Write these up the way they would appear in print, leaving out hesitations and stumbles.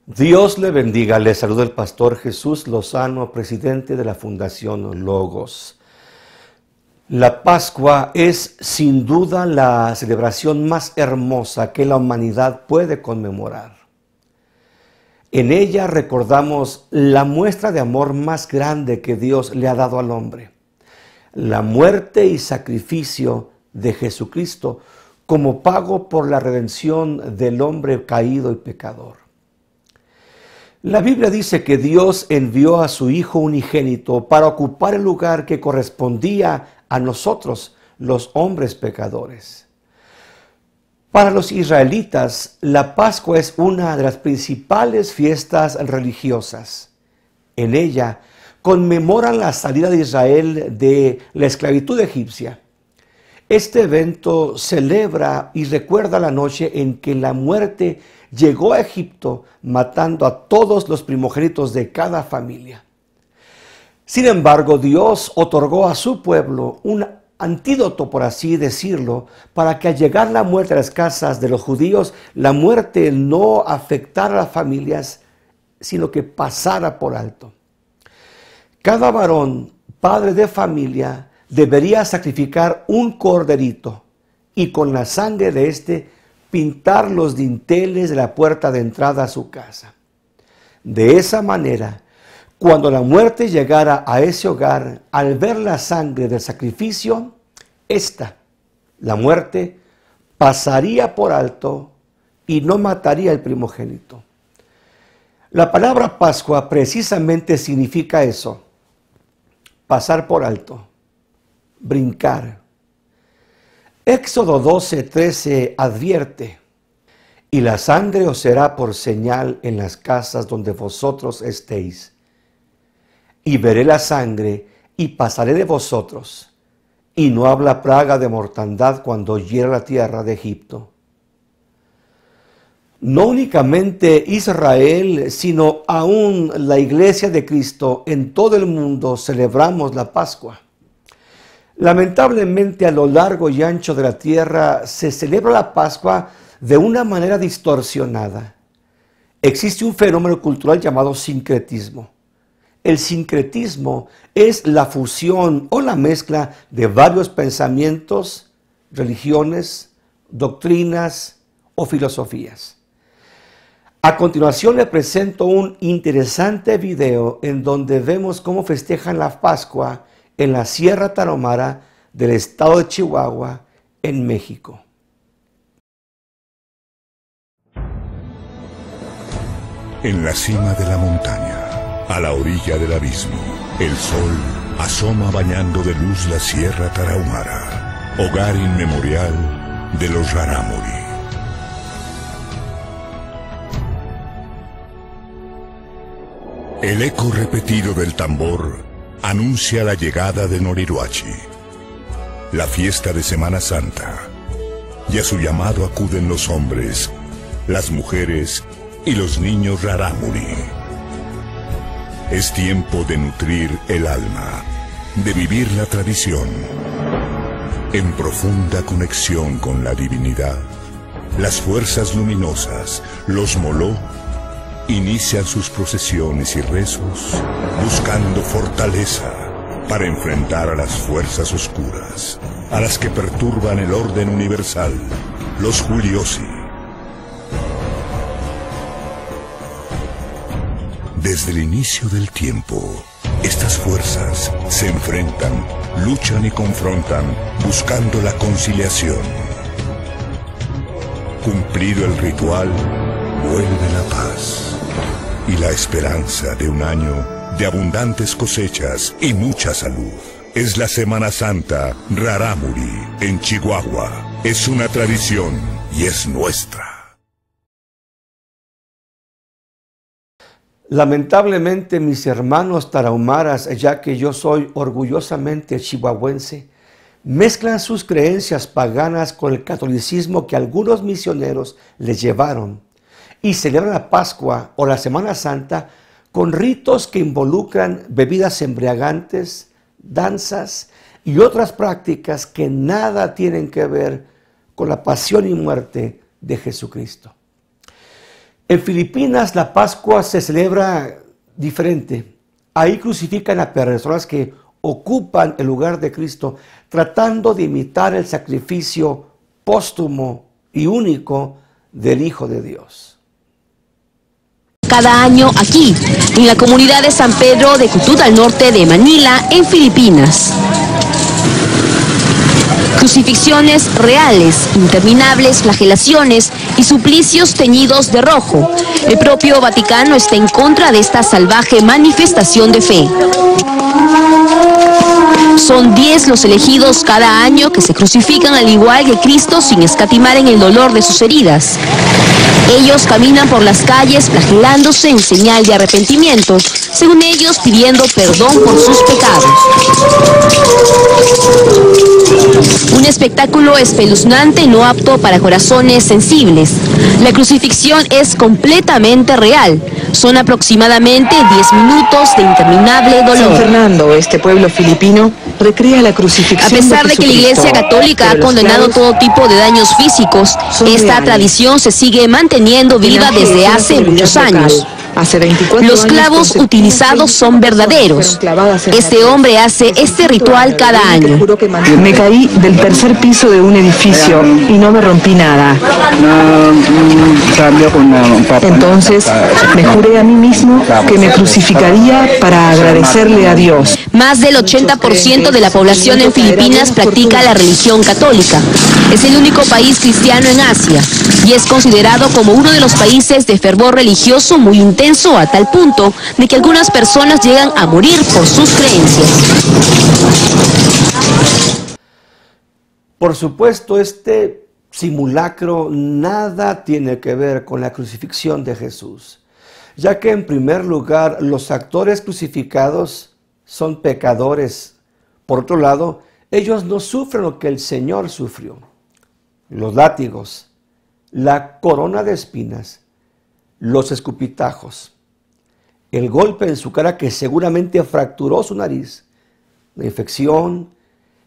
Dios le bendiga, le saluda el pastor Jesús Lozano, presidente de la Fundación Logos. La Pascua es sin duda la celebración más hermosa que la humanidad puede conmemorar. En ella recordamos la muestra de amor más grande que Dios le ha dado al hombre, la muerte y sacrificio de Jesucristo como pago por la redención del hombre caído y pecador. La Biblia dice que Dios envió a su Hijo unigénito para ocupar el lugar que correspondía a nosotros, los hombres pecadores. Para los israelitas, la Pascua es una de las principales fiestas religiosas. En ella conmemoran la salida de Israel de la esclavitud egipcia. Este evento celebra y recuerda la noche en que la muerte llegó a Egipto, matando a todos los primogénitos de cada familia. Sin embargo, Dios otorgó a su pueblo un antídoto, por así decirlo, para que al llegar la muerte a las casas de los judíos, la muerte no afectara a las familias, sino que pasara por alto. Cada varón, padre de familia, debería sacrificar un corderito y con la sangre de éste pintar los dinteles de la puerta de entrada a su casa. De esa manera, cuando la muerte llegara a ese hogar, al ver la sangre del sacrificio, la muerte, pasaría por alto y no mataría al primogénito. La palabra Pascua precisamente significa eso: pasar por alto, brincar. Éxodo 12:13 advierte: y la sangre os será por señal en las casas donde vosotros estéis. Y veré la sangre y pasaré de vosotros, y no habrá plaga de mortandad cuando hiera la tierra de Egipto. No únicamente Israel, sino aún la Iglesia de Cristo en todo el mundo celebramos la Pascua. Lamentablemente, a lo largo y ancho de la tierra se celebra la Pascua de una manera distorsionada. Existe un fenómeno cultural llamado sincretismo. El sincretismo es la fusión o la mezcla de varios pensamientos, religiones, doctrinas o filosofías. A continuación le presento un interesante video en donde vemos cómo festejan la Pascua en la Sierra Tarahumara del estado de Chihuahua, en México. En la cima de la montaña, a la orilla del abismo, el sol asoma bañando de luz la Sierra Tarahumara, hogar inmemorial de los Rarámuri. El eco repetido del tambor anuncia la llegada de Noriruachi, la fiesta de Semana Santa, y a su llamado acuden los hombres, las mujeres y los niños Rarámuri. Es tiempo de nutrir el alma, de vivir la tradición. En profunda conexión con la divinidad, las fuerzas luminosas, los Moló, inician sus procesiones y rezos buscando fortaleza para enfrentar a las fuerzas oscuras, a las que perturban el orden universal, los Huliosi. Desde el inicio del tiempo, estas fuerzas se enfrentan, luchan y confrontan buscando la conciliación. Cumplido el ritual, vuelve la paz y la esperanza de un año de abundantes cosechas y mucha salud. Es la Semana Santa Rarámuri en Chihuahua. Es una tradición y es nuestra. Lamentablemente, mis hermanos tarahumaras, ya que yo soy orgullosamente chihuahuense, mezclan sus creencias paganas con el catolicismo que algunos misioneros les llevaron y celebran la Pascua o la Semana Santa con ritos que involucran bebidas embriagantes, danzas y otras prácticas que nada tienen que ver con la pasión y muerte de Jesucristo. En Filipinas la Pascua se celebra diferente. Ahí crucifican a personas que ocupan el lugar de Cristo, tratando de imitar el sacrificio póstumo y único del Hijo de Dios. Cada año aquí, en la comunidad de San Pedro de Cutut, al norte de Manila, en Filipinas. Crucifixiones reales, interminables flagelaciones y suplicios teñidos de rojo. El propio Vaticano está en contra de esta salvaje manifestación de fe. Son 10 los elegidos cada año que se crucifican al igual que Cristo sin escatimar en el dolor de sus heridas. Ellos caminan por las calles flagelándose en señal de arrepentimiento, según ellos pidiendo perdón por sus pecados. Un espectáculo espeluznante y no apto para corazones sensibles. La crucifixión es completamente real. Son aproximadamente 10 minutos de interminable dolor. San Fernando, este pueblo filipino, recrea la crucifixión. A pesar de que la Iglesia Católica ha condenado todo tipo de daños físicos, esta tradición se sigue manteniendo viva desde hace muchos años. Los clavos utilizados son verdaderos. Este hombre hace este ritual cada año. Me caí del tercer piso de un edificio y no me rompí nada. Entonces me juré a mí mismo que me crucificaría para agradecerle a Dios. Más del 80% de la población en Filipinas practica la religión católica. Es el único país cristiano en Asia y es considerado como uno de los países de fervor religioso muy intenso, a tal punto de que algunas personas llegan a morir por sus creencias. Por supuesto, este simulacro nada tiene que ver con la crucifixión de Jesús, ya que en primer lugar los actores crucificados son pecadores. Por otro lado, ellos no sufren lo que el Señor sufrió: los látigos, la corona de espinas, los escupitajos, el golpe en su cara que seguramente fracturó su nariz, la infección,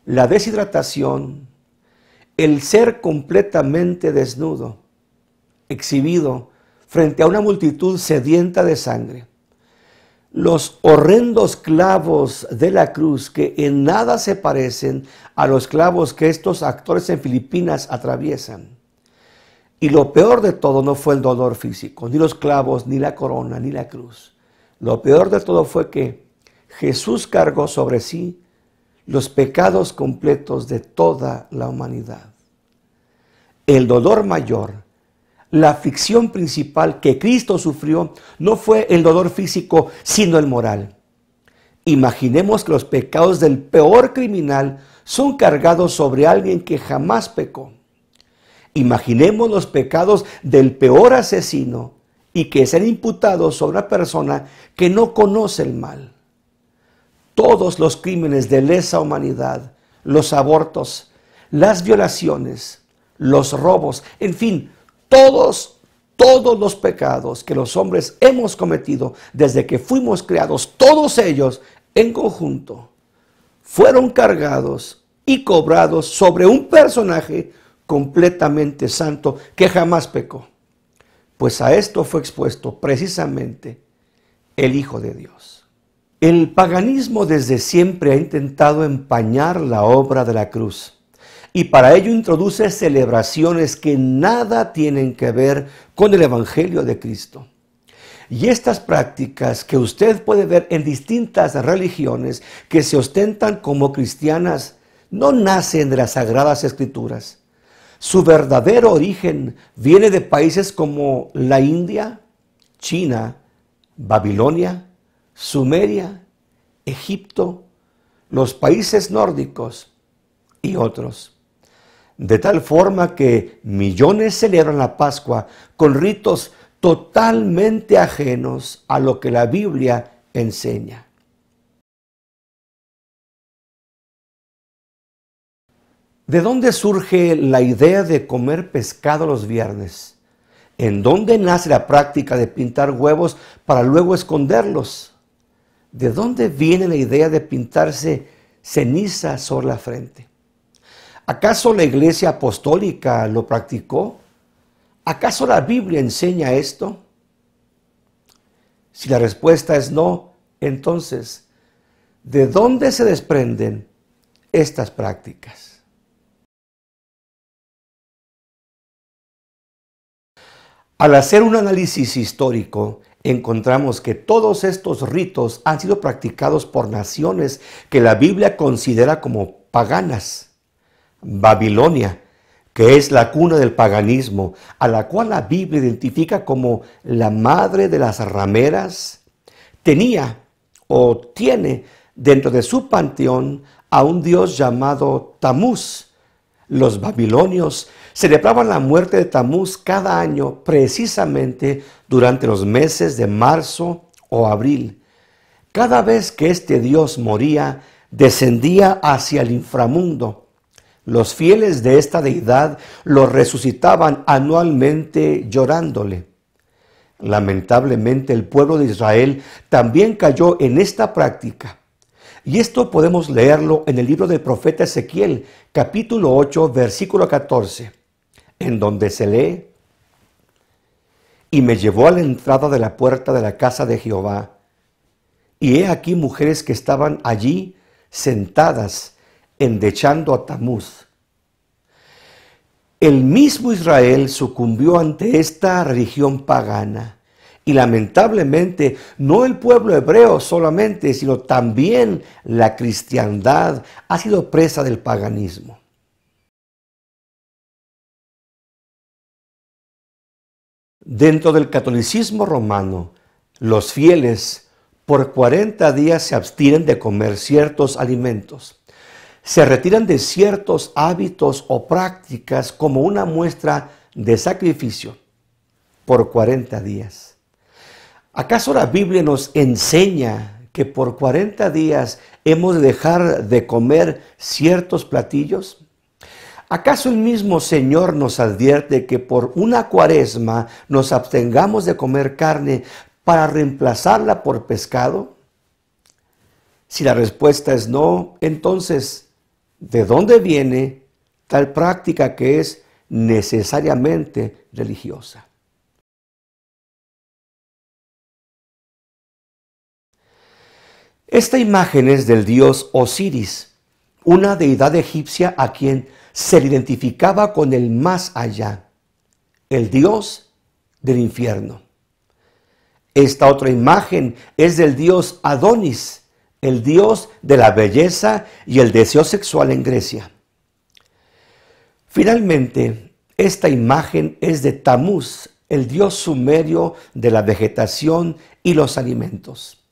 la deshidratación, el ser completamente desnudo, exhibido frente a una multitud sedienta de sangre. Los horrendos clavos de la cruz que en nada se parecen a los clavos que estos actores en Filipinas atraviesan. Y lo peor de todo no fue el dolor físico, ni los clavos, ni la corona, ni la cruz. Lo peor de todo fue que Jesús cargó sobre sí los pecados completos de toda la humanidad. El dolor mayor, la aflicción principal que Cristo sufrió, no fue el dolor físico, sino el moral. Imaginemos que los pecados del peor criminal son cargados sobre alguien que jamás pecó. Imaginemos los pecados del peor asesino y que sean imputados sobre una persona que no conoce el mal. Todos los crímenes de lesa humanidad, los abortos, las violaciones, los robos, en fin, todos los pecados que los hombres hemos cometido desde que fuimos creados, todos ellos en conjunto, fueron cargados y cobrados sobre un personaje completamente santo que jamás pecó. Pues a esto fue expuesto precisamente el Hijo de Dios. El paganismo desde siempre ha intentado empañar la obra de la cruz y para ello introduce celebraciones que nada tienen que ver con el Evangelio de Cristo. Y estas prácticas que usted puede ver en distintas religiones que se ostentan como cristianas no nacen de las Sagradas Escrituras. Su verdadero origen viene de países como la India, China, Babilonia, Sumeria, Egipto, los países nórdicos y otros. De tal forma que millones celebran la Pascua con ritos totalmente ajenos a lo que la Biblia enseña. ¿De dónde surge la idea de comer pescado los viernes? ¿En dónde nace la práctica de pintar huevos para luego esconderlos? ¿De dónde viene la idea de pintarse ceniza sobre la frente? ¿Acaso la Iglesia Apostólica lo practicó? ¿Acaso la Biblia enseña esto? Si la respuesta es no, entonces, ¿de dónde se desprenden estas prácticas? Al hacer un análisis histórico, encontramos que todos estos ritos han sido practicados por naciones que la Biblia considera como paganas. Babilonia, que es la cuna del paganismo, a la cual la Biblia identifica como la madre de las rameras, tenía o tiene dentro de su panteón a un dios llamado Tamuz. Los babilonios celebraban la muerte de Tamuz cada año, precisamente durante los meses de marzo o abril. Cada vez que este dios moría, descendía hacia el inframundo. Los fieles de esta deidad lo resucitaban anualmente llorándole. Lamentablemente, el pueblo de Israel también cayó en esta práctica. Y esto podemos leerlo en el libro del profeta Ezequiel, capítulo 8, versículo 14, en donde se lee: y me llevó a la entrada de la puerta de la casa de Jehová, y he aquí mujeres que estaban allí sentadas, endechando a Tamuz. El mismo Israel sucumbió ante esta religión pagana. Y lamentablemente, no el pueblo hebreo solamente, sino también la cristiandad ha sido presa del paganismo. Dentro del catolicismo romano, los fieles por 40 días se abstienen de comer ciertos alimentos. Se retiran de ciertos hábitos o prácticas como una muestra de sacrificio por 40 días. ¿Acaso la Biblia nos enseña que por 40 días hemos de dejar de comer ciertos platillos? ¿Acaso el mismo Señor nos advierte que por una cuaresma nos abstengamos de comer carne para reemplazarla por pescado? Si la respuesta es no, entonces, ¿de dónde viene tal práctica que es necesariamente religiosa? Esta imagen es del dios Osiris, una deidad egipcia a quien se le identificaba con el más allá, el dios del infierno. Esta otra imagen es del dios Adonis, el dios de la belleza y el deseo sexual en Grecia. Finalmente, esta imagen es de Tamuz, el dios sumerio de la vegetación y los alimentos.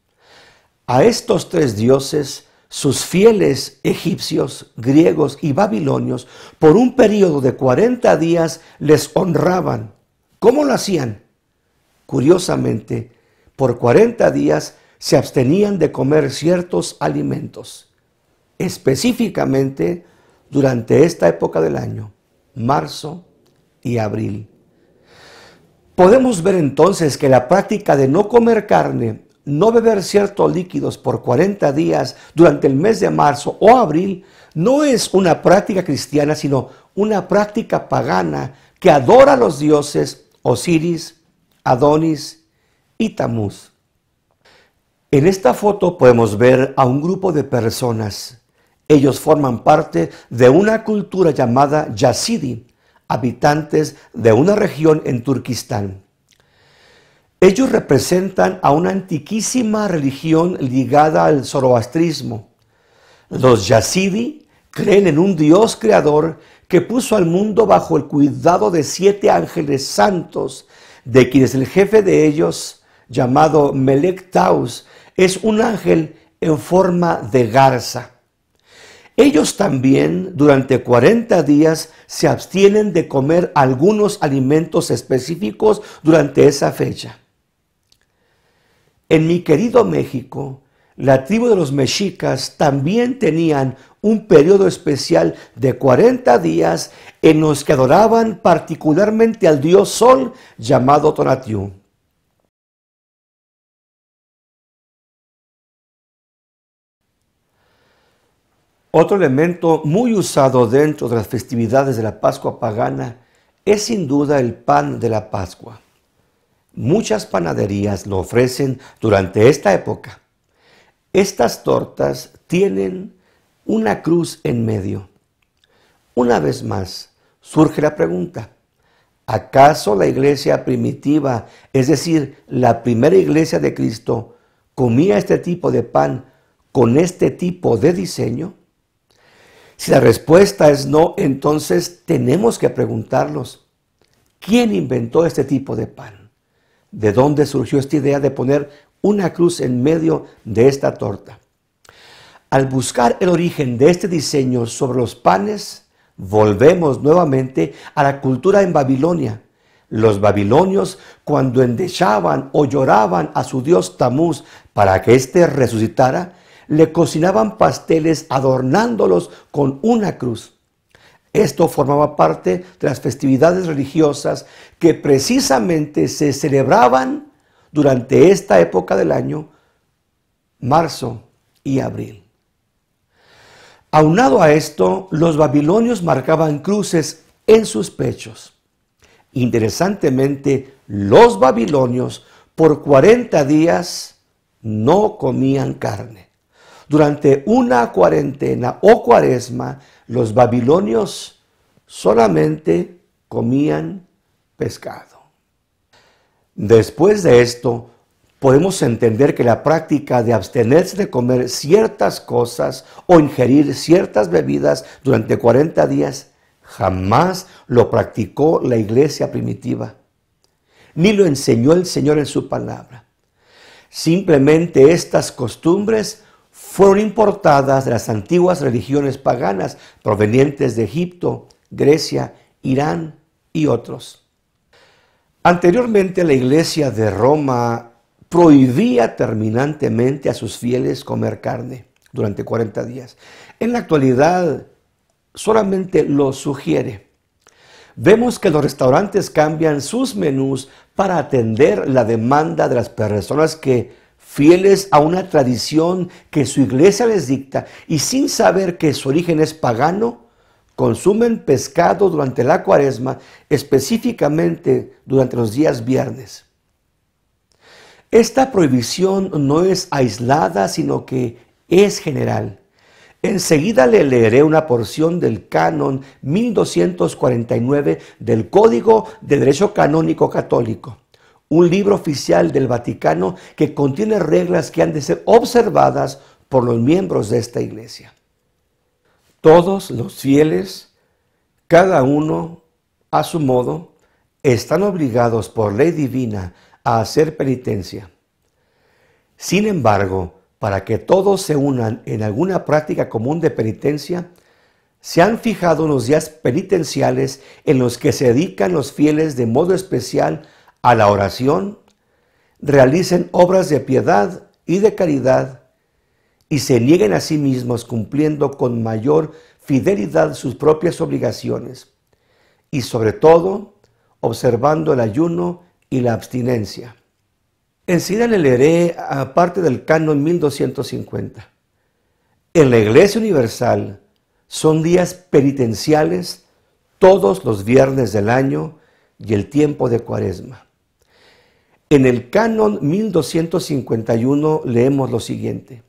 A estos tres dioses, sus fieles egipcios, griegos y babilonios, por un periodo de 40 días les honraban. ¿Cómo lo hacían? Curiosamente, por 40 días se abstenían de comer ciertos alimentos, específicamente durante esta época del año, marzo y abril. Podemos ver entonces que la práctica de no comer carne, no beber ciertos líquidos por 40 días durante el mes de marzo o abril no es una práctica cristiana, sino una práctica pagana que adora a los dioses Osiris, Adonis y Tamuz. En esta foto podemos ver a un grupo de personas. Ellos forman parte de una cultura llamada Yazidi, habitantes de una región en Turquistán. Ellos representan a una antiquísima religión ligada al zoroastrismo. Los Yazidi creen en un Dios creador que puso al mundo bajo el cuidado de 7 ángeles santos, de quienes el jefe de ellos, llamado Melek Taus, es un ángel en forma de garza. Ellos también durante 40 días se abstienen de comer algunos alimentos específicos durante esa fecha. En mi querido México, la tribu de los mexicas también tenían un periodo especial de 40 días en los que adoraban particularmente al dios Sol llamado Tonatiuh. Otro elemento muy usado dentro de las festividades de la Pascua pagana es sin duda el pan de la Pascua. Muchas panaderías lo ofrecen durante esta época. Estas tortas tienen una cruz en medio. Una vez más, surge la pregunta: ¿acaso la iglesia primitiva, es decir, la primera iglesia de Cristo, comía este tipo de pan con este tipo de diseño? Si la respuesta es no, entonces tenemos que preguntarnos: ¿quién inventó este tipo de pan? ¿De dónde surgió esta idea de poner una cruz en medio de esta torta? Al buscar el origen de este diseño sobre los panes, volvemos nuevamente a la cultura en Babilonia. Los babilonios, cuando endechaban o lloraban a su dios Tamuz para que éste resucitara, le cocinaban pasteles adornándolos con una cruz. Esto formaba parte de las festividades religiosas que precisamente se celebraban durante esta época del año, marzo y abril. Aunado a esto, los babilonios marcaban cruces en sus pechos. Interesantemente, los babilonios por 40 días no comían carne. Durante una cuarentena o cuaresma, los babilonios solamente comían pescado. Después de esto, podemos entender que la práctica de abstenerse de comer ciertas cosas o ingerir ciertas bebidas durante 40 días jamás lo practicó la iglesia primitiva, ni lo enseñó el Señor en su palabra. Simplemente estas costumbres fueron importadas de las antiguas religiones paganas provenientes de Egipto, Grecia, Irán y otros. Anteriormente, la iglesia de Roma prohibía terminantemente a sus fieles comer carne durante 40 días. En la actualidad, solamente lo sugiere. Vemos que los restaurantes cambian sus menús para atender la demanda de las personas que, fieles a una tradición que su iglesia les dicta y sin saber que su origen es pagano, consumen pescado durante la cuaresma, específicamente durante los días viernes. Esta prohibición no es aislada, sino que es general. Enseguida le leeré una porción del Canon 1249 del Código de Derecho Canónico Católico, un libro oficial del Vaticano que contiene reglas que han de ser observadas por los miembros de esta iglesia. Todos los fieles, cada uno a su modo, están obligados por ley divina a hacer penitencia. Sin embargo, para que todos se unan en alguna práctica común de penitencia, se han fijado unos días penitenciales en los que se dedican los fieles de modo especial a la oración, realicen obras de piedad y de caridad y se nieguen a sí mismos cumpliendo con mayor fidelidad sus propias obligaciones y sobre todo observando el ayuno y la abstinencia. Enseguida le leeré parte del Canon 1250. En la Iglesia Universal son días penitenciales todos los viernes del año y el tiempo de Cuaresma. En el Canon 1251 leemos lo siguiente: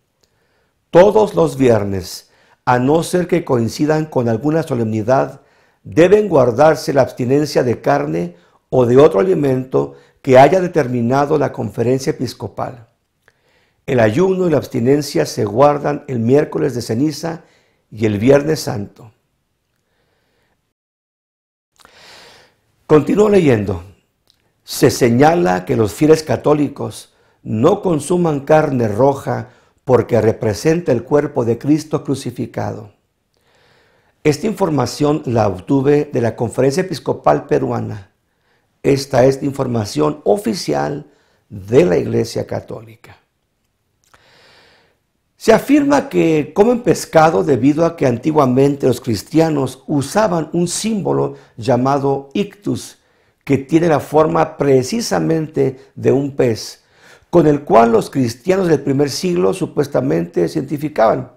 todos los viernes, a no ser que coincidan con alguna solemnidad, deben guardarse la abstinencia de carne o de otro alimento que haya determinado la conferencia episcopal. El ayuno y la abstinencia se guardan el miércoles de ceniza y el viernes santo. Continúo leyendo. Se señala que los fieles católicos no consuman carne roja porque representa el cuerpo de Cristo crucificado. Esta información la obtuve de la Conferencia Episcopal Peruana. Esta es la información oficial de la Iglesia Católica. Se afirma que comen pescado debido a que antiguamente los cristianos usaban un símbolo llamado ictus, que tiene la forma precisamente de un pez, con el cual los cristianos del primer siglo supuestamente se identificaban.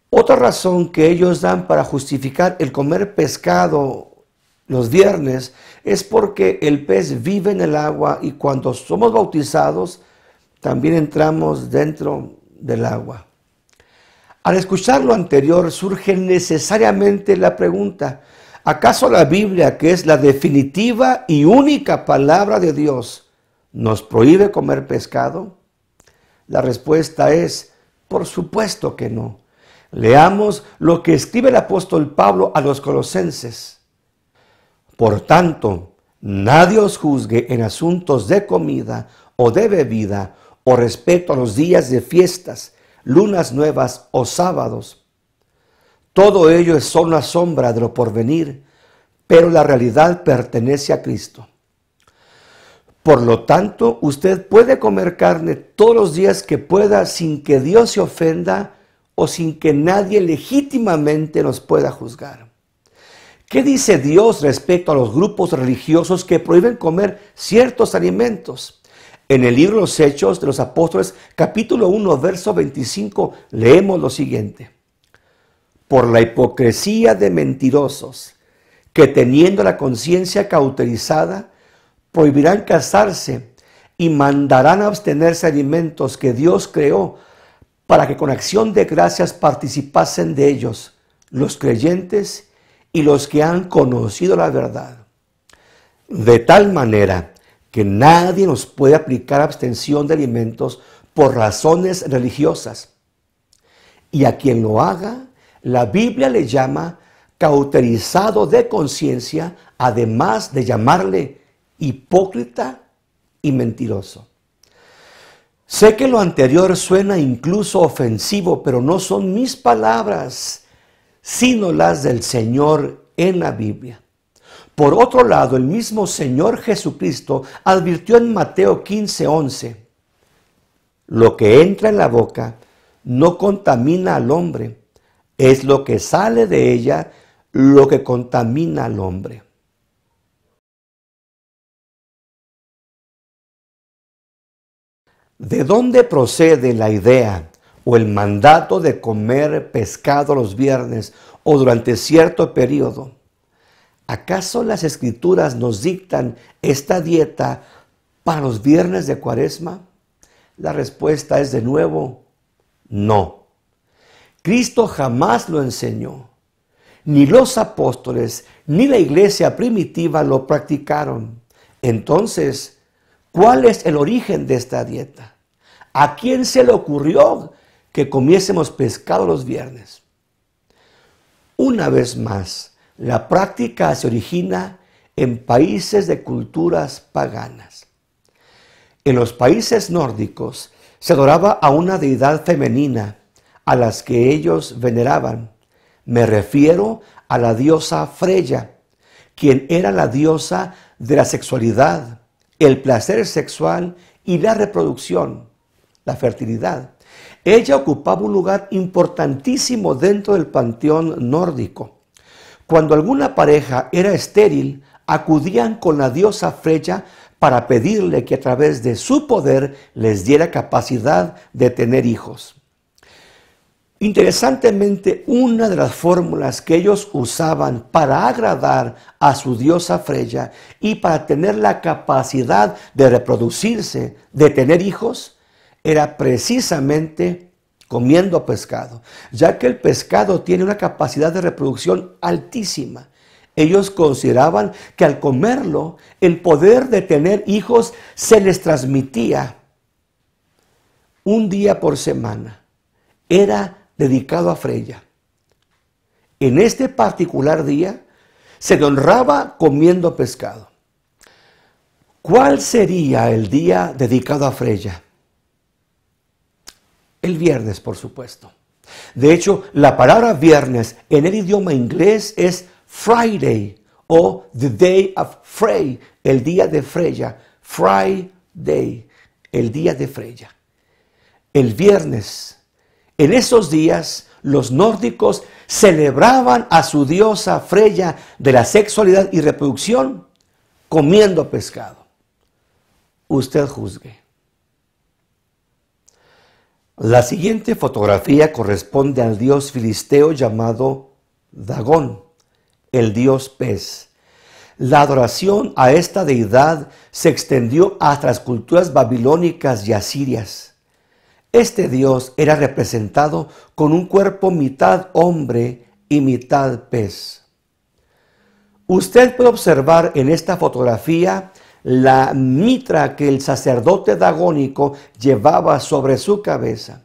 Otra razón que ellos dan para justificar el comer pescado los viernes es porque el pez vive en el agua y cuando somos bautizados también entramos dentro del agua. Al escuchar lo anterior surge necesariamente la pregunta: ¿acaso la Biblia, que es la definitiva y única palabra de Dios, nos prohíbe comer pescado? La respuesta es: por supuesto que no. Leamos lo que escribe el apóstol Pablo a los Colosenses. Por tanto, nadie os juzgue en asuntos de comida o de bebida o respecto a los días de fiestas, lunas nuevas o sábados. Todo ello es solo una sombra de lo porvenir, pero la realidad pertenece a Cristo. Por lo tanto, usted puede comer carne todos los días que pueda sin que Dios se ofenda o sin que nadie legítimamente nos pueda juzgar. ¿Qué dice Dios respecto a los grupos religiosos que prohíben comer ciertos alimentos? En el libro de los Hechos de los Apóstoles, capítulo 1, verso 25, leemos lo siguiente: por la hipocresía de mentirosos, que teniendo la conciencia cauterizada, prohibirán casarse y mandarán abstenerse de alimentos que Dios creó para que con acción de gracias participasen de ellos los creyentes y los que han conocido la verdad. De tal manera que nadie nos puede aplicar abstención de alimentos por razones religiosas. Y a quien lo haga, la Biblia le llama cauterizado de conciencia, además de llamarle hipócrita y mentiroso. Sé que lo anterior suena incluso ofensivo, pero no son mis palabras, sino las del Señor en la Biblia. Por otro lado, el mismo Señor Jesucristo advirtió en Mateo 15:11, lo que entra en la boca no contamina al hombre, es lo que sale de ella lo que contamina al hombre. ¿De dónde procede la idea o el mandato de comer pescado los viernes o durante cierto periodo? ¿Acaso las Escrituras nos dictan esta dieta para los viernes de Cuaresma? La respuesta es de nuevo, no. Cristo jamás lo enseñó. Ni los apóstoles ni la iglesia primitiva lo practicaron. Entonces, ¿cuál es el origen de esta dieta? ¿A quién se le ocurrió que comiésemos pescado los viernes? Una vez más, la práctica se origina en países de culturas paganas. En los países nórdicos se adoraba a una deidad femenina a las que ellos veneraban. Me refiero a la diosa Freya, quien era la diosa de la sexualidad, el placer sexual y la reproducción, la fertilidad. Ella ocupaba un lugar importantísimo dentro del panteón nórdico. Cuando alguna pareja era estéril, acudían con la diosa Freya para pedirle que a través de su poder les diera capacidad de tener hijos. Interesantemente, una de las fórmulas que ellos usaban para agradar a su diosa Freya y para tener la capacidad de reproducirse, de tener hijos, era precisamente comiendo pescado, ya que el pescado tiene una capacidad de reproducción altísima. Ellos consideraban que al comerlo, el poder de tener hijos se les transmitía un día por semana. Era dedicado a Freya. En este particular día se le honraba comiendo pescado. ¿Cuál sería el día dedicado a Freya? El viernes, por supuesto. De hecho, la palabra viernes en el idioma inglés es Friday o the day of Frey, el día de Freya. Friday, el día de Freya. El viernes. En esos días, los nórdicos celebraban a su diosa Freya de la sexualidad y reproducción comiendo pescado. Usted juzgue. La siguiente fotografía corresponde al dios filisteo llamado Dagón, el dios pez. La adoración a esta deidad se extendió hasta las culturas babilónicas y asirias. Este dios era representado con un cuerpo mitad hombre y mitad pez. Usted puede observar en esta fotografía la mitra que el sacerdote dagónico llevaba sobre su cabeza.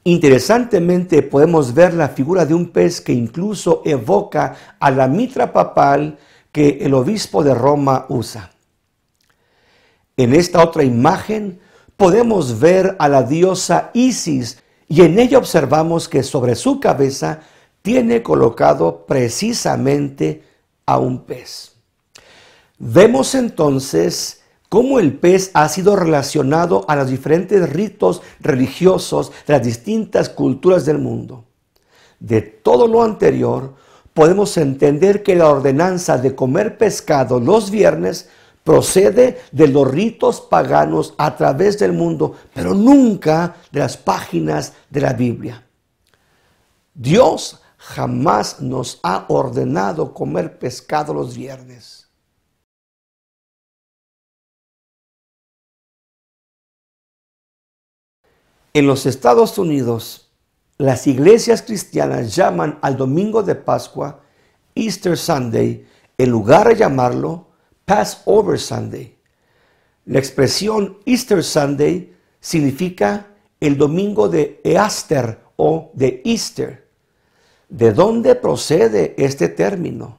Interesantemente podemos ver la figura de un pez que incluso evoca a la mitra papal que el obispo de Roma usa. En esta otra imagen podemos ver a la diosa Isis y en ella observamos que sobre su cabeza tiene colocado precisamente a un pez. Vemos entonces cómo el pez ha sido relacionado a los diferentes ritos religiosos de las distintas culturas del mundo. De todo lo anterior, podemos entender que la ordenanza de comer pescado los viernes procede de los ritos paganos a través del mundo, pero nunca de las páginas de la Biblia. Dios jamás nos ha ordenado comer pescado los viernes. En los Estados Unidos, las iglesias cristianas llaman al domingo de Pascua Easter Sunday en lugar de llamarlo Passover Sunday. La expresión Easter Sunday significa el domingo de Easter o de Easter. ¿De dónde procede este término?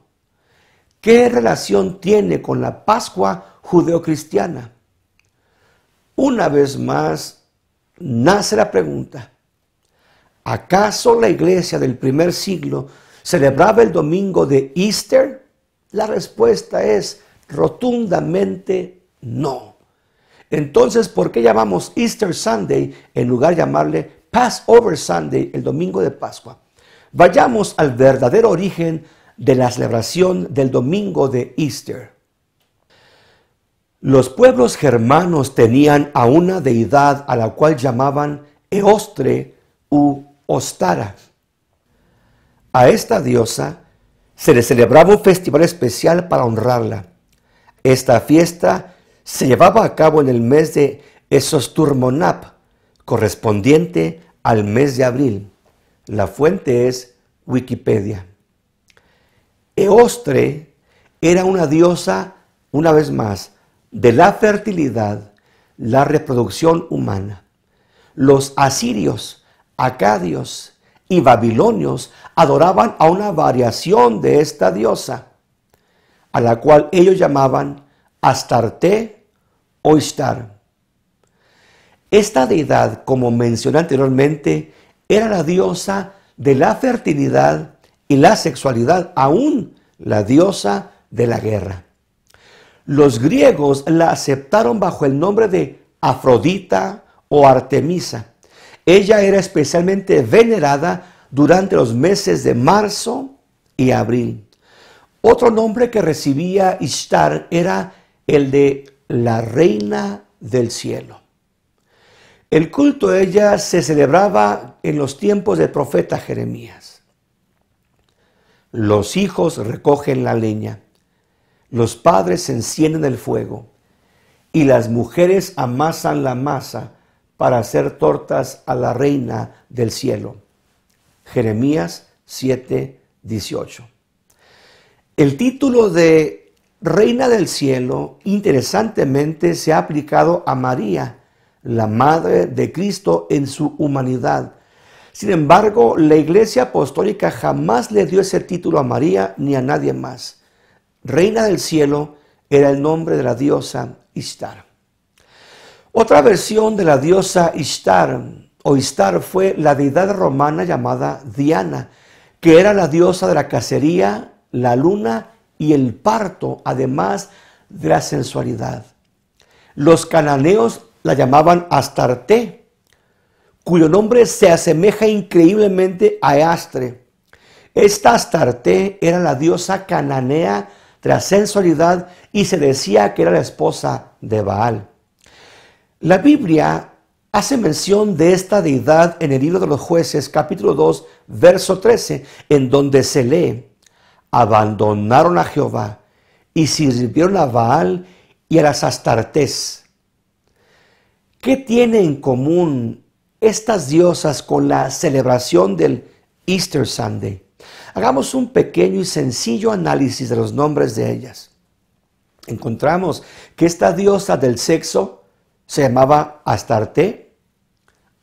¿Qué relación tiene con la Pascua judeocristiana? Una vez más, nace la pregunta: ¿acaso la iglesia del primer siglo celebraba el domingo de Easter? La respuesta es rotundamente no. Entonces, ¿por qué llamamos Easter Sunday en lugar de llamarle Passover Sunday, el domingo de Pascua? Vayamos al verdadero origen de la celebración del domingo de Easter. Los pueblos germanos tenían a una deidad a la cual llamaban Eostre u Ostara. A esta diosa se le celebraba un festival especial para honrarla. Esta fiesta se llevaba a cabo en el mes de Esosturmonap, correspondiente al mes de abril. La fuente es Wikipedia. Eostre era una diosa, una vez más, de la fertilidad, la reproducción humana. Los asirios, acadios y babilonios adoraban a una variación de esta diosa, a la cual ellos llamaban Astarte o Ishtar. Esta deidad, como mencioné anteriormente, era la diosa de la fertilidad y la sexualidad, aún la diosa de la guerra. Los griegos la aceptaron bajo el nombre de Afrodita o Artemisa. Ella era especialmente venerada durante los meses de marzo y abril. Otro nombre que recibía Ishtar era el de la reina del cielo. El culto a ella se celebraba en los tiempos del profeta Jeremías. Los hijos recogen la leña. Los padres encienden el fuego y las mujeres amasan la masa para hacer tortas a la reina del cielo. Jeremías 7:18. El título de reina del cielo, interesantemente, se ha aplicado a María, la madre de Cristo en su humanidad. Sin embargo, la Iglesia Apostólica jamás le dio ese título a María ni a nadie más. Reina del cielo era el nombre de la diosa Ishtar. Otra versión de la diosa Ishtar o Ishtar fue la deidad romana llamada Diana, que era la diosa de la cacería, la luna y el parto, además de la sensualidad. Los cananeos la llamaban Astarte, cuyo nombre se asemeja increíblemente a Eastre. Esta Astarte era la diosa cananea de la sensualidad y se decía que era la esposa de Baal. La Biblia hace mención de esta deidad en el libro de los Jueces, capítulo 2, verso 13, en donde se lee: abandonaron a Jehová y sirvieron a Baal y a las Astartés. ¿Qué tienen en común estas diosas con la celebración del Easter Sunday? Hagamos un pequeño y sencillo análisis de los nombres de ellas. Encontramos que esta diosa del sexo se llamaba Astarte,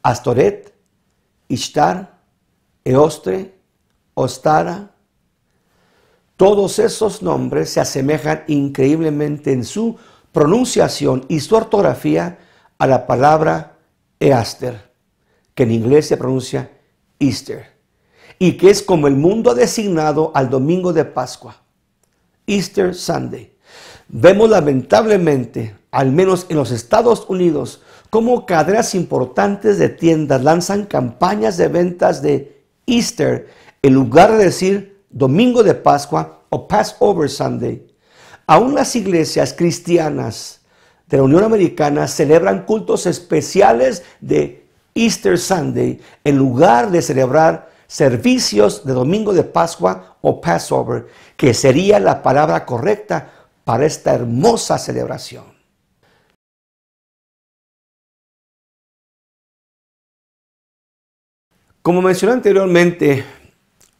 Astoret, Ishtar, Eostre, Ostara. Todos esos nombres se asemejan increíblemente en su pronunciación y su ortografía a la palabra Easter, que en inglés se pronuncia Easter, y que es como el mundo ha designado al domingo de Pascua, Easter Sunday. Vemos lamentablemente, al menos en los Estados Unidos, cómo cadenas importantes de tiendas lanzan campañas de ventas de Easter en lugar de decir domingo de Pascua o Passover Sunday. Aún las iglesias cristianas de la Unión Americana celebran cultos especiales de Easter Sunday en lugar de celebrar servicios de domingo de Pascua o Passover, que sería la palabra correcta para esta hermosa celebración. Como mencioné anteriormente,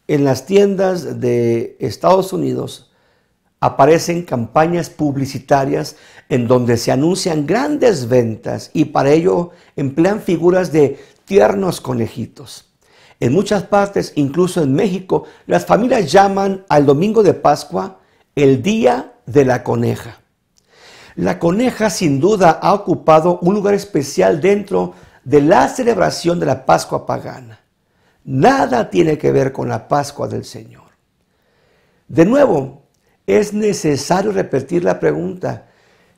en las tiendas de Estados Unidos aparecen campañas publicitarias en donde se anuncian grandes ventas y para ello emplean figuras de tiernos conejitos. En muchas partes, incluso en México, las familias llaman al domingo de Pascua el Día de la Coneja. La coneja sin duda ha ocupado un lugar especial dentro de la celebración de la Pascua pagana. Nada tiene que ver con la Pascua del Señor. De nuevo, es necesario repetir la pregunta: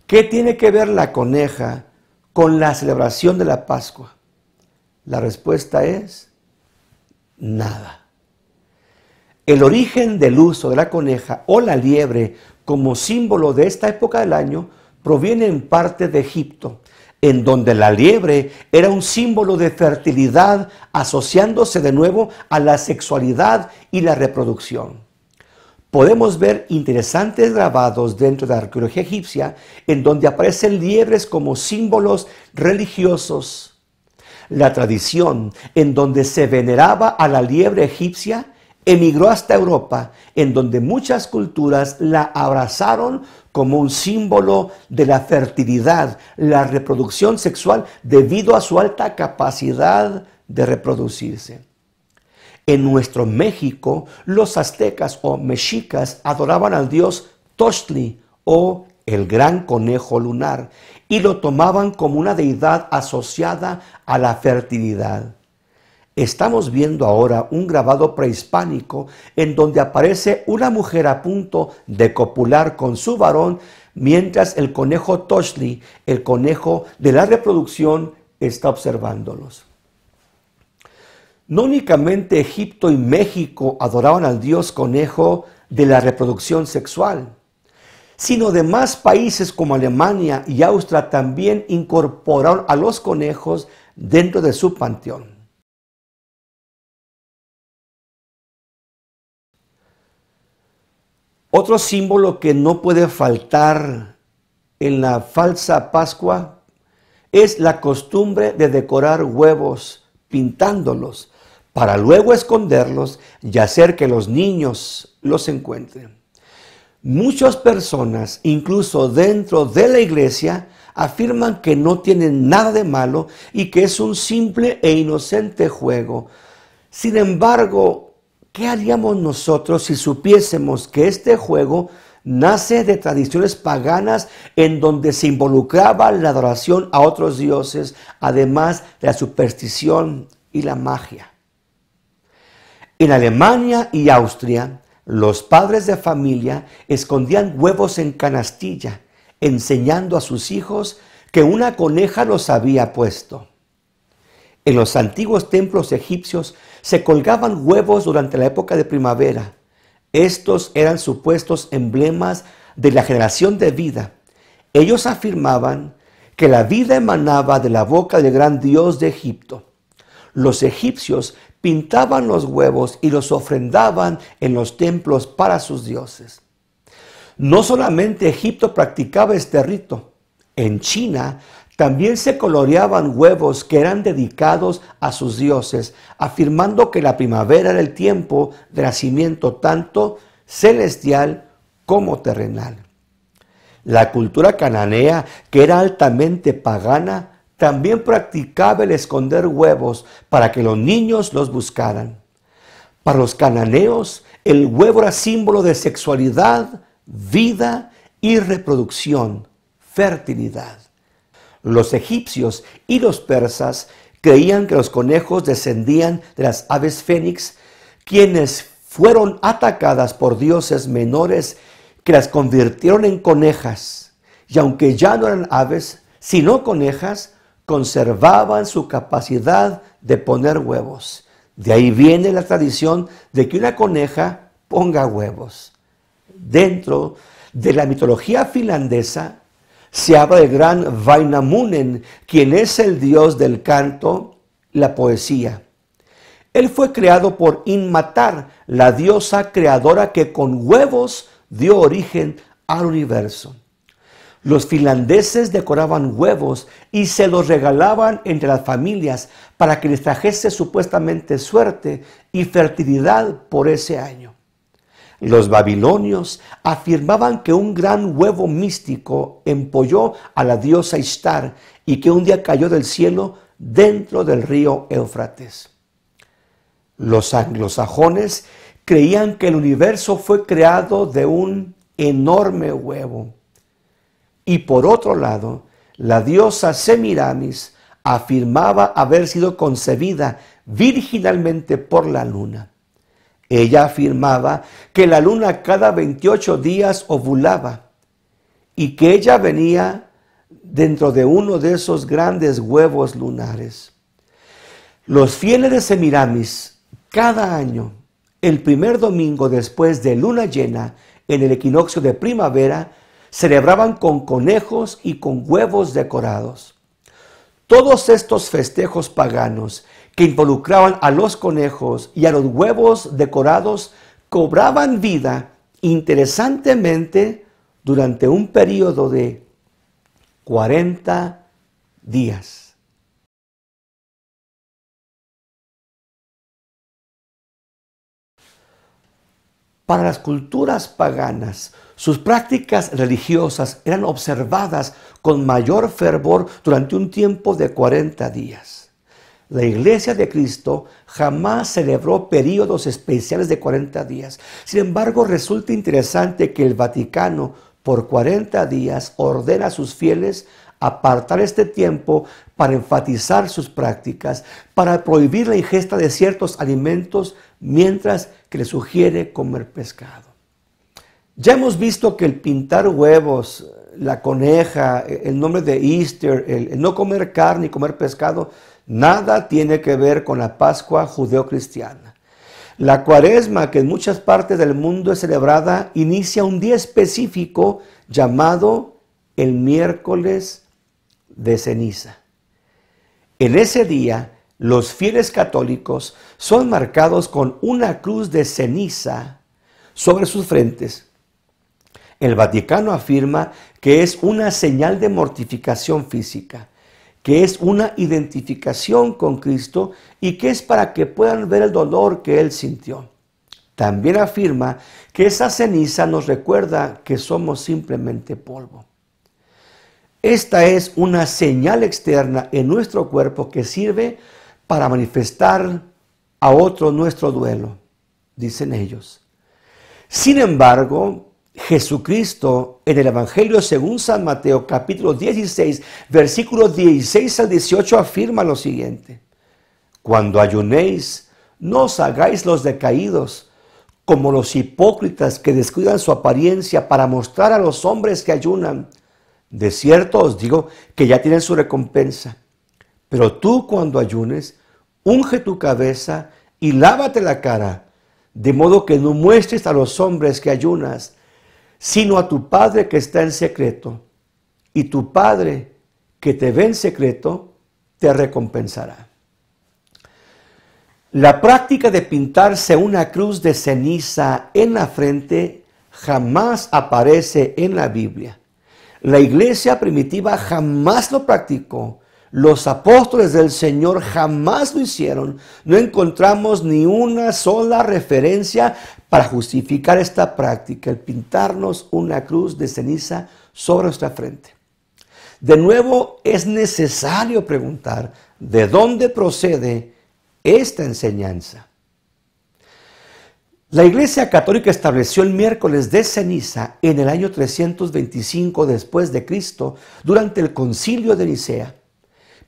¿qué tiene que ver la coneja con la celebración de la Pascua? La respuesta es nada. El origen del uso de la coneja o la liebre como símbolo de esta época del año proviene en parte de Egipto, en donde la liebre era un símbolo de fertilidad, asociándose de nuevo a la sexualidad y la reproducción. Podemos ver interesantes grabados dentro de la arqueología egipcia, en donde aparecen liebres como símbolos religiosos. La tradición en donde se veneraba a la liebre egipcia emigró hasta Europa, en donde muchas culturas la abrazaron como un símbolo de la fertilidad, la reproducción sexual, debido a su alta capacidad de reproducirse. En nuestro México, los aztecas o mexicas adoraban al dios Tochtli o el gran conejo lunar y lo tomaban como una deidad asociada a la fertilidad. Estamos viendo ahora un grabado prehispánico en donde aparece una mujer a punto de copular con su varón mientras el conejo Tochtli, el conejo de la reproducción, está observándolos. No únicamente Egipto y México adoraban al dios conejo de la reproducción sexual, sino demás países como Alemania y Austria también incorporaron a los conejos dentro de su panteón. Otro símbolo que no puede faltar en la falsa Pascua es la costumbre de decorar huevos pintándolos para luego esconderlos y hacer que los niños los encuentren. Muchas personas, incluso dentro de la iglesia, afirman que no tienen nada de malo y que es un simple e inocente juego. Sin embargo, ¿qué haríamos nosotros si supiésemos que este juego nace de tradiciones paganas en donde se involucraba la adoración a otros dioses, además de la superstición y la magia? En Alemania y Austria, los padres de familia escondían huevos en canastilla, enseñando a sus hijos que una coneja los había puesto. En los antiguos templos egipcios se colgaban huevos durante la época de primavera. Estos eran supuestos emblemas de la generación de vida. Ellos afirmaban que la vida emanaba de la boca del gran dios de Egipto. Los egipcios pintaban los huevos y los ofrendaban en los templos para sus dioses. No solamente Egipto practicaba este rito. En China también se coloreaban huevos que eran dedicados a sus dioses, afirmando que la primavera era el tiempo de nacimiento tanto celestial como terrenal. La cultura cananea, que era altamente pagana, también practicaba el esconder huevos para que los niños los buscaran. Para los cananeos, el huevo era símbolo de sexualidad, vida y reproducción, fertilidad. Los egipcios y los persas creían que los conejos descendían de las aves fénix, quienes fueron atacadas por dioses menores que las convirtieron en conejas. Y aunque ya no eran aves, sino conejas, conservaban su capacidad de poner huevos. De ahí viene la tradición de que una coneja ponga huevos. Dentro de la mitología finlandesa se habla del gran Vainamoinen, quien es el dios del canto, la poesía. Él fue creado por Inmatar, la diosa creadora que con huevos dio origen al universo. Los finlandeses decoraban huevos y se los regalaban entre las familias para que les trajese supuestamente suerte y fertilidad por ese año. Los babilonios afirmaban que un gran huevo místico empolló a la diosa Ishtar y que un día cayó del cielo dentro del río Éufrates. Los anglosajones creían que el universo fue creado de un enorme huevo. Y por otro lado, la diosa Semiramis afirmaba haber sido concebida virginalmente por la luna. Ella afirmaba que la luna cada 28 días ovulaba y que ella venía dentro de uno de esos grandes huevos lunares. Los fieles de Semiramis, cada año, el primer domingo después de luna llena, en el equinoccio de primavera, celebraban con conejos y con huevos decorados. Todos estos festejos paganos que involucraban a los conejos y a los huevos decorados cobraban vida interesantemente durante un periodo de 40 días. Para las culturas paganas, sus prácticas religiosas eran observadas con mayor fervor durante un tiempo de 40 días. La Iglesia de Cristo jamás celebró periodos especiales de 40 días. Sin embargo, resulta interesante que el Vaticano por 40 días ordena a sus fieles apartar este tiempo para enfatizar sus prácticas, para prohibir la ingesta de ciertos alimentos, mientras que les sugiere comer pescado. Ya hemos visto que el pintar huevos, la coneja, el nombre de Easter, el no comer carne y comer pescado, nada tiene que ver con la Pascua judeocristiana. La Cuaresma, que en muchas partes del mundo es celebrada, inicia un día específico llamado el miércoles de ceniza. En ese día, los fieles católicos son marcados con una cruz de ceniza sobre sus frentes. El Vaticano afirma que es una señal de mortificación física, que es una identificación con Cristo y que es para que puedan ver el dolor que Él sintió. También afirma que esa ceniza nos recuerda que somos simplemente polvo. Esta es una señal externa en nuestro cuerpo que sirve para manifestar a otro nuestro duelo, dicen ellos. Sin embargo, Jesucristo en el Evangelio según San Mateo capítulo 16, versículos 16 al 18 afirma lo siguiente: cuando ayunéis, no os hagáis los decaídos, como los hipócritas que descuidan su apariencia para mostrar a los hombres que ayunan. De cierto os digo que ya tienen su recompensa. Pero tú, cuando ayunes, unge tu cabeza y lávate la cara, de modo que no muestres a los hombres que ayunas, sino a tu Padre que está en secreto, y tu Padre que te ve en secreto te recompensará. La práctica de pintarse una cruz de ceniza en la frente jamás aparece en la Biblia. La iglesia primitiva jamás lo practicó. Los apóstoles del Señor jamás lo hicieron. No encontramos ni una sola referencia para justificar esta práctica, el pintarnos una cruz de ceniza sobre nuestra frente. De nuevo, es necesario preguntar, ¿de dónde procede esta enseñanza? La Iglesia Católica estableció el miércoles de ceniza en el año 325 después de Cristo durante el Concilio de Nicea.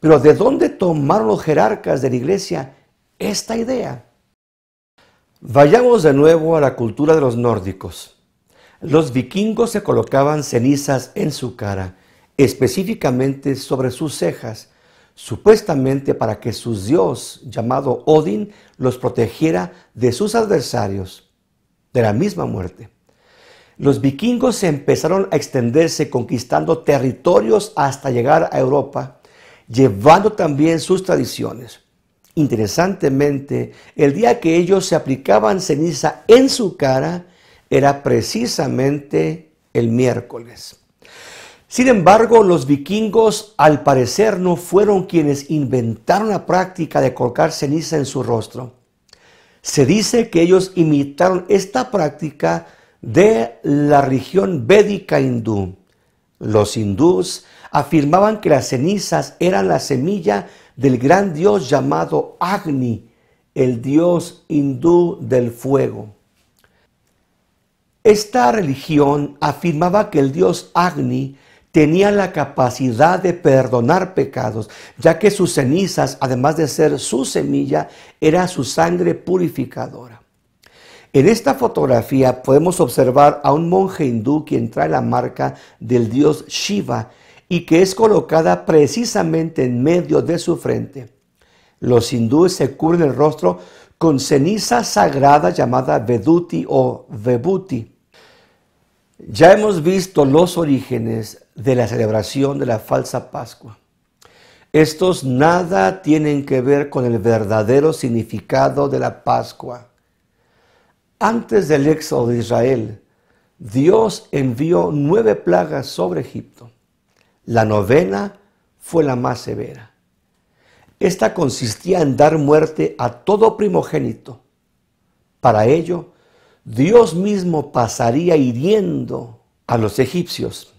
Pero ¿de dónde tomaron los jerarcas de la Iglesia esta idea? Vayamos de nuevo a la cultura de los nórdicos. Los vikingos se colocaban cenizas en su cara, específicamente sobre sus cejas, supuestamente para que su dios, llamado Odín, los protegiera de sus adversarios, de la misma muerte. Los vikingos empezaron a extenderse conquistando territorios hasta llegar a Europa, llevando también sus tradiciones. Interesantemente, el día que ellos se aplicaban ceniza en su cara era precisamente el miércoles. Sin embargo, los vikingos al parecer no fueron quienes inventaron la práctica de colocar ceniza en su rostro. Se dice que ellos imitaron esta práctica de la religión védica hindú. Los hindús afirmaban que las cenizas eran la semilla del gran dios llamado Agni, el dios hindú del fuego. Esta religión afirmaba que el dios Agni tenía la capacidad de perdonar pecados, ya que sus cenizas, además de ser su semilla, era su sangre purificadora. En esta fotografía podemos observar a un monje hindú quien trae la marca del dios Shiva y que es colocada precisamente en medio de su frente. Los hindúes se cubren el rostro con ceniza sagrada llamada Veduti o Vibhuti. Ya hemos visto los orígenes de la celebración de la falsa Pascua. Estos nada tienen que ver con el verdadero significado de la Pascua. Antes del éxodo de Israel, Dios envió 9 plagas sobre Egipto. La 9ª fue la más severa. Esta consistía en dar muerte a todo primogénito. Para ello, Dios mismo pasaría hiriendo a los egipcios.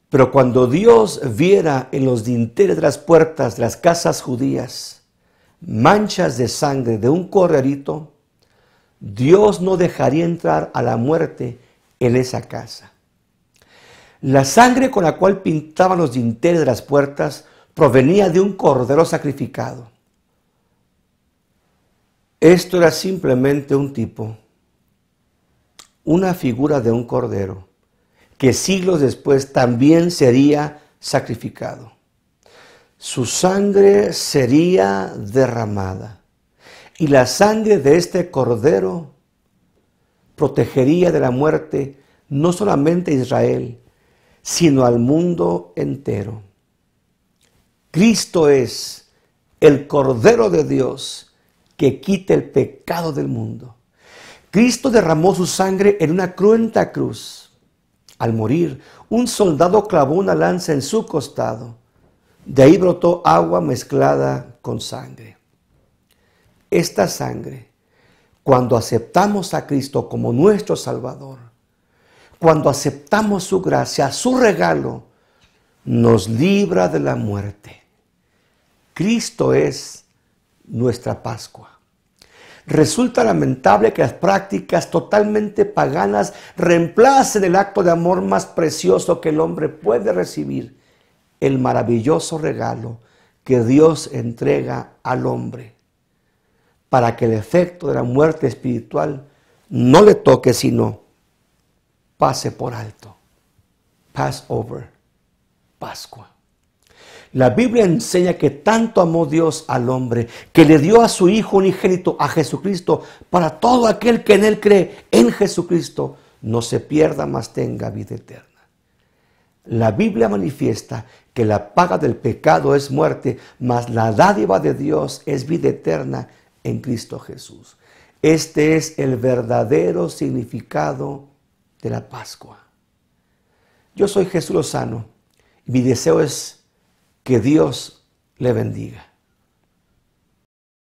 Pero cuando Dios viera en los dinteles de las puertas de las casas judías manchas de sangre de un corderito, Dios no dejaría entrar a la muerte en esa casa. La sangre con la cual pintaban los dinteles de las puertas provenía de un cordero sacrificado. Esto era simplemente un tipo, una figura de un cordero, que siglos después también sería sacrificado. Su sangre sería derramada, y la sangre de este cordero protegería de la muerte no solamente a Israel, sino al mundo entero. Cristo es el Cordero de Dios que quita el pecado del mundo. Cristo derramó su sangre en una cruenta cruz. Al morir, un soldado clavó una lanza en su costado. De ahí brotó agua mezclada con sangre. Esta sangre, cuando aceptamos a Cristo como nuestro Salvador, cuando aceptamos su gracia, su regalo, nos libra de la muerte. Cristo es nuestra Pascua. Resulta lamentable que las prácticas totalmente paganas reemplacen el acto de amor más precioso que el hombre puede recibir, el maravilloso regalo que Dios entrega al hombre, para que el efecto de la muerte espiritual no le toque, sino pase por alto. Passover, Pascua. La Biblia enseña que tanto amó Dios al hombre, que le dio a su Hijo unigénito, a Jesucristo, para todo aquel que en Él cree, en Jesucristo, no se pierda, mas tenga vida eterna. La Biblia manifiesta que la paga del pecado es muerte, mas la dádiva de Dios es vida eterna en Cristo Jesús. Este es el verdadero significado de la Pascua. Yo soy Jesús Lozano y mi deseo es que Dios le bendiga.